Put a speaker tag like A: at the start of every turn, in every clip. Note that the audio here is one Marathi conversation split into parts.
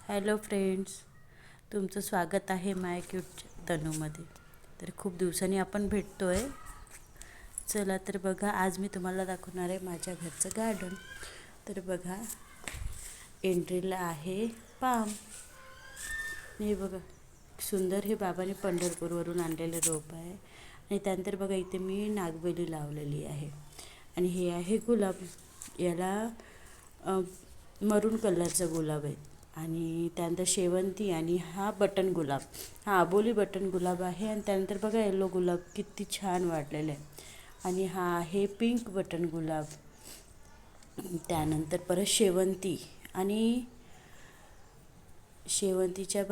A: हॅलो फ्रेंड्स, तुमचं स्वागत आहे माय क्यूट तनूमध्ये. तर खूप दिवसांनी आपण भेटतो आहे. चला तर बघा, आज मी तुम्हाला दाखवणार आहे माझ्या घरचं गार्डन. तर बघा, एंट्रीला आहे पाम. हे बघा, सुंदर हे बाबाने पंढरपूरवरून आणलेलं रोप आहे. आणि त्यानंतर बघा, इथे मी नागवेली लावलेली आहे. आणि हे आहे गुलाब. याला मरून कलरचा गुलाब आहे. आणि त्यानंतर शेवंती आणि हा बटन गुलाब, हा अबोली बटन गुलाब आहे. आणि त्यानंतर बघा, येलो गुलाब किती छान वाढलेलं आहे. आणि हा आहे पिंक बटन गुलाब. त्यानंतर परत शेवंती, आणि शेवंतीच्या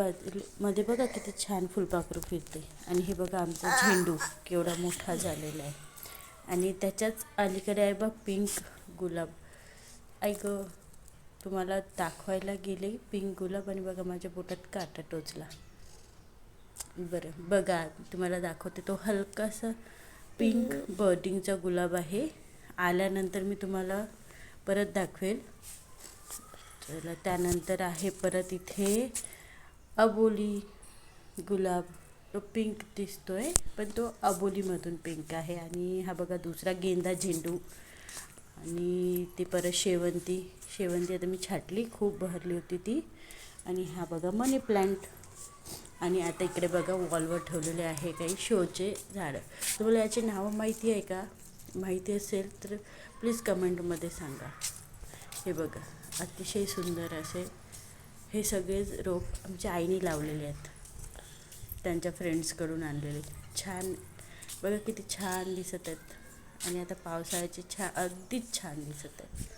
A: मध्ये बघा किती छान फुलपाखरू फिरते. आणि हे बघा, आमचा झेंडू केवढा मोठा झालेला आहे. आणि त्याच्याच अलीकडे आहे बघ पिंक गुलाब. ऐक, तुम्हाला दाखवायला गेले पिंक गुलाब, आणि बघा माझ्या बोटात काटा टोचला. बरं बघा, तुम्हाला दाखवते. तो हलकासा पिंक बर्डिंगचा गुलाब आहे. आल्यानंतर मी तुम्हाला परत दाखवेल. चला, त्यानंतर आहे परत इथे अबोली गुलाब. तो पिंक दिसतोय, पण तो अबोलीमधून पिंक आहे. आणि हा बघा दुसरा गेंदा झेंडू. आणि ते परत शेवंती. आता मी छाटली, खूप बहरली होती ती. आणि हा बघा मनी प्लांट. आणि आता इकडे बघा, वॉलवर ठेवलेले आहे काही शोचे झाडं. तुम्हाला याची नावं माहिती आहे का? माहिती असेल तर प्लीज कमेंटमध्ये सांगा. हे बघा, अतिशय सुंदर असे हे सगळे रोप आमच्या आईने लावलेले आहेत, त्यांच्या फ्रेंड्सकडून आणलेले. छान बघा, किती छान दिसत आहेत. आणि आता पावसाळ्याचे अगदीच छान दिसत आहे.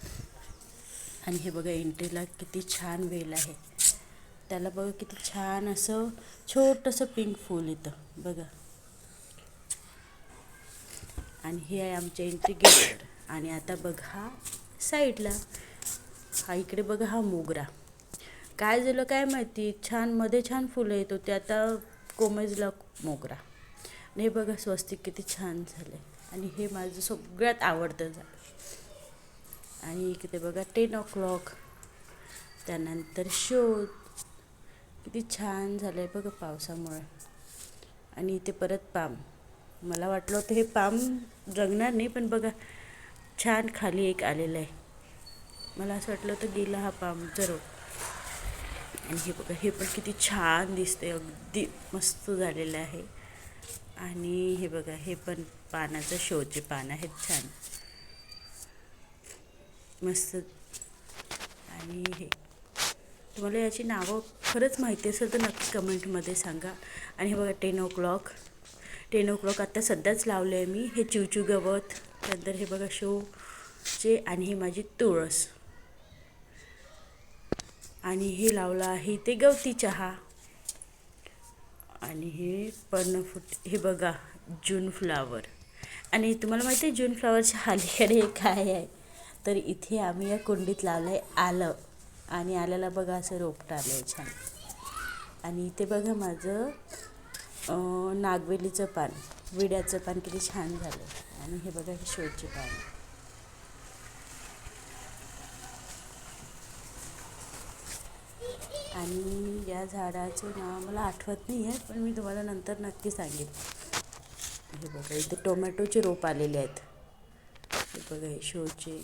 A: आणि हे बघा, एंट्रीला किती छान वेल आहे. त्याला बघा किती छान असं छोटंसं पिंक फूल येतं बघा. आणि हे आहे आमच्या एंट्री गेटवर. आणि आता बघा साईडला, हा इकडे बघा, हा मोगरा. काय झालं काय माहिती, मध्ये छान फुलं येत होते, आता कोमेजला मोगरा. आणि हे बघा, स्वस्तिक किती छान झालं. आणि हे माझं सगळ्यात आवडतं झाड. आणि इकडे बघा 10 o'clock. त्यानंतर शोध किती छान झालं आहे बघा पावसामुळे. आणि इथे परत पाम. मला वाटलं होतं हे पाम जगणार नाही, पण बघा छान खाली एक आलेलं आहे. मला असं वाटलं होतं गेला हा पाम जरूर. आणि हे बघा, हे पण किती छान दिसते, अगदी मस्त झालेलं आहे. आणि हे बघा, हे पण पानाचं शोचे पान आहेत, छान मस्त. आणि हे तुम्हाला याची नावं खरंच माहिती असेल तर नक्की कमेंटमध्ये सांगा. आणि हे बघा 10 o'clock आत्ता सध्याच लावले आहे मी. हे चिवचिव गवत. नंतर हे बघा शोचे. आणि ही माझी तुळस. आणि हे लावलं आहे ते गवती चहा. आणि हे पर्णफुट. हे बघा जून फ्लावर. आणि तुम्हाला माहिती आहे जून फ्लावरच्या अलीकडे काय आहे? तर इथे आम्ही या कुंडीत लावलं आहे आलं. आणि आल्याला बघा असं रोपटं आलं आहे छान. आणि इथे बघा माझं नागवेलीचं पान, विड्याचं पान किती छान झालं. आणि हे बघा, हे शोचे पान. आणि या झाडाचं नाव मला आठवत नाही आहे, पण मी तुम्हाला नंतर नक्की सांगेन. हे बघा, इथे टोमॅटोचे रोप आलेले आहेत. हे बघा, हे शोचे.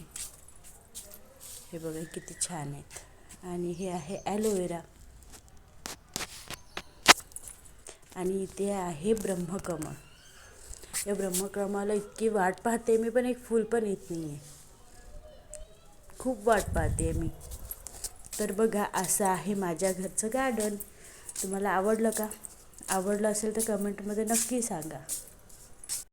A: हे बघा किती छान आहेत. आणि हे आहे ॲलोवेरा. आणि इथे आहे ब्रह्मकमळ. या ब्रह्मकमळाला इतकी वाट पाहते मी, पण एक फूल पण येत नाही आहे. खूप वाट पाहते मी. तर बघा, असं आहे माझ्या घरचं गार्डन. तुम्हाला आवडलं का? आवडलं असेल तर कमेंटमध्ये नक्की सांगा.